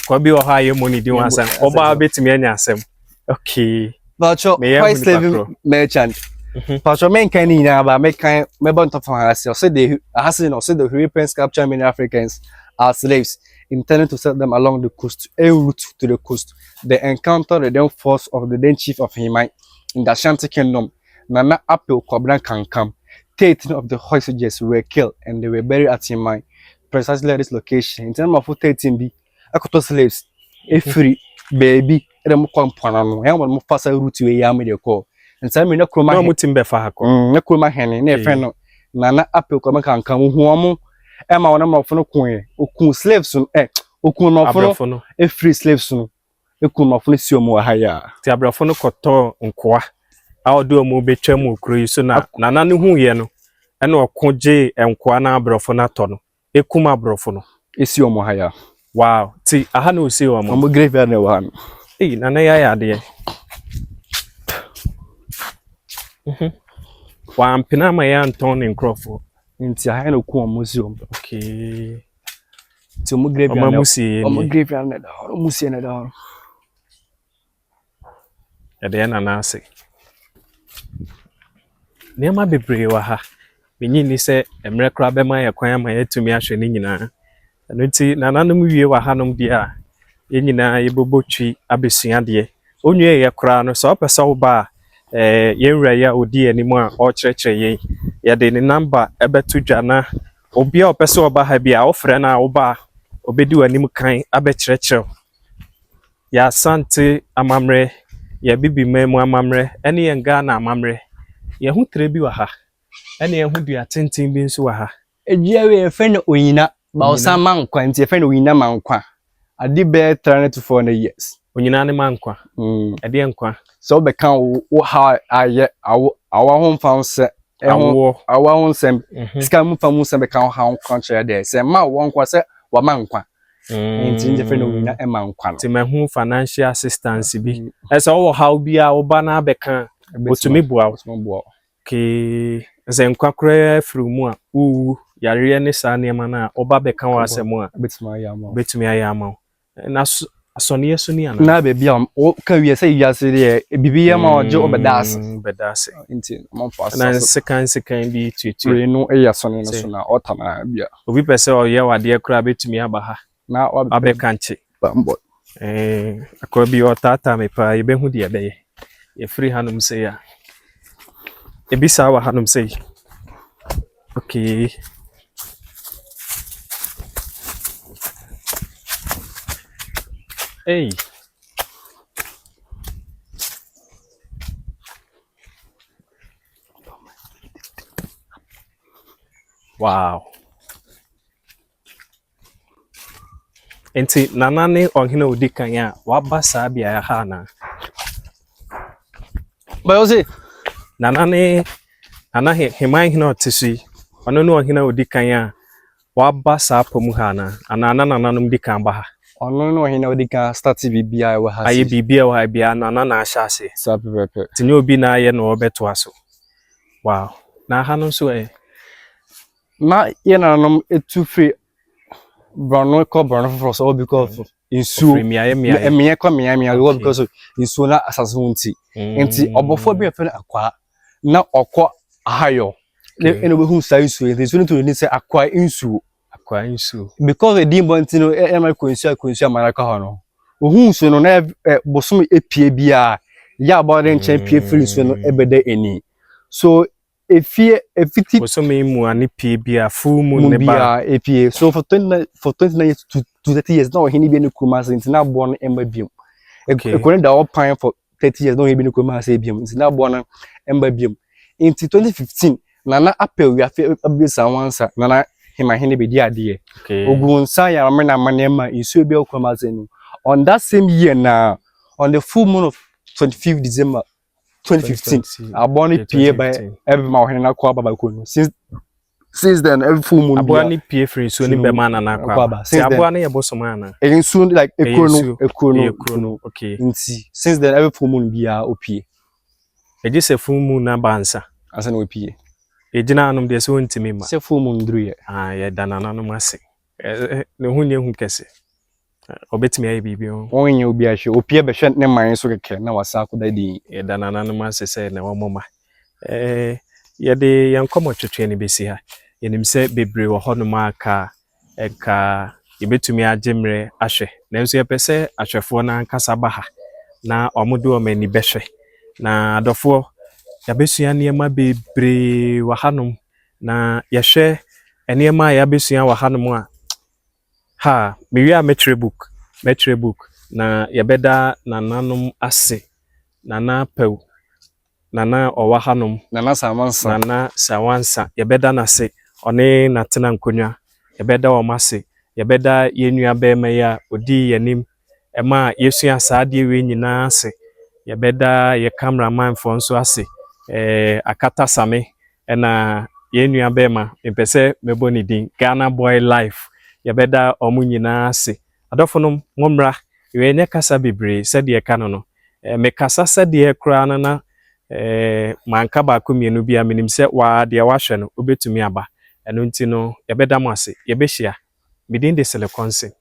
kwabi wa ha ye money din wasan oba betimi anya asem okay Pacho, price living merchant. Pacho, men can in about make kind mebon to for us. Said they has no said the Europeans capture many Africans as slaves, intending to set them along the coast, a route to the coast. They encountered the then force of the then chief of Hemang in the Ashanti Kingdom. Nana Apau Kwabre Hemang. 13 of the hostages were killed and they were buried at Hemang, precisely at this location. In terms of 13 be Akoto slaves, a free baby. Dem kwampana no ya mo fasa route we ya me de ko nsa me na kroma no mutim be fa ha ko na kroma hene na efe no nana Apau Kwabre Hemang hu omo e ma wona ma fono kun okun slaves no okun no fono e free slaves no ekun no fono si omo ha ya ti abrafo no koto nkoa a ode omo betwa mu okro yi so na nana ne hu ye no e na okoje enkoa na abrafo na to no ekum abrafo no esi omo ha ya wow ti aha na osi omo graveyard na wa no nana ya de wa ampina ma ya nton nkrofo nti aha na ku museum okay ti omo graveyard omo graveyard na da museum na da ya de nana ase nema bebre wa ha menyi ni se emre kra be ma ya kwan ama yatumi ahwe ni nyina nti nana no wie wa hanom dia yenyina yebobotwi abesua de onwe ye kra no so opese wo ba yenwura ya odi animu a o kyerɛkyerɛ yen ya de ne number ebetu dwana obi a opese oba ha bia ofrɛ na oba obedi wanim kan abɛkyerɛkyerɛ ya Asante amamre ya bibi memu amamre ene yen Ghana amamre ye hu tre bi wa ha ene ye hu dua tenten bi nso wa ha edua we fe no oyina ba osan mankwa nti fe no oyina mankwa ade be 3 to 4 years onyina ne mankwa ade nkwa so be kan wo ha aye awa ho mfa se awa ho nsem sika mu fa mu se be kan ha nkwa kyerɛ de se ma wo nkwa se wa mankwa nti nje fe no oyina e mankwa ti ma hu financial assistance bi ese wo ha obi a wo ba na be kan otumi bua ke ze nkwa kura firi mu a wu yare ne sa ne ma na oba be kan wa asem a betumi ayama na asɔne so ni ana na be bia o ka wi se ya se de bibi ya ma oje obedase nti mo fa na sekan bi tutu no e ya sɔne no so na otana bia obi pese o ye wade kura betumi aba ha na abekanche bambo akwa bi o tata me pa ye be hu de be ye free hanum se ya ebisa wa hanum se okay hey wow enti nanane ohina odikan ya waba saa bia ya ha na ba ozi nanane ana Hemang hina otisi ono no ohina odikan ya waba saa pomu ha na ana nananum dikan ba ha ono no hina odikan start bibia wa ha aye bibia wa bia nana na ahyase sa pepe tinye obi na aye no obeto aso wow na ha no so na ye nanom etu free brown ko brown for so because insu emie ko mia go because insu na asasonti enti obofo bi efe akwa na okọ ahayo eno be hu sai insu insu to ni say akwa insu because the dimbo ntino e ma konsu amaraka ho no ohun so no na bosom epie bia ya about den champion free so no ebeda eni so efiti bosom imu ani pie bia full moon ne ba epie so for 29 years to 30 years no hini bi ne kuma se ntina bo no emba biom ekone da opan for 30 years no hini bi ne kuma se biom ntina bo no emba biom in 2015 nana Apau Wiafe Ababio Sanwoansan nana himahene be di ade ogunsa ya amena manema isu bi okoma zenu on that same year na on the full moon of 25th December 2015 aboni pie by every mahene na kwa baba kono since then every full moon aboni pie free so ni be mana na kwa since aboni ye bosoma na soon like ekono okay nti since then every full moon bia opie eje se full moon na bansa asa na opie ejina anum de so ntimi ma se full moon ndruye ye danana no mase ne hunye hu kese obetimi ayi bibi onye obi ahwe opie be hwe ne man so keke na wasa akoda di ye danana no mase se na womoma ye de yankomo twetwe ne besi ha yenim se bebre wo honum aka eka yebetumi agemre ahwe nanso ye pese ahwefo na nkasa ba ha na omodo o mani behwe na adofo yabesua niema bebre wa hanum na yehwe eniema yabesua wa hanum a ha miwia metre book na yabeda nananum ase nana Apau nana owa hanum nana Sanwoansan yabeda na se one natena nkonwa yabeda o mase yabeda yenua be meya odi yanim ema yesua saade we nyina ase yabeda ye cameraman fo nso ase akata same na yenua be ma mpese meboni din Ghana boy life yabeda omu nyina ase adofonum ngomra we nya kasa bebre sede ka no me kasa sede kra na manka ba ko mienu bia menim se wa de wa hwe no obetumi aba eno nti no yabeda mo ase yebehia midin de Siliconson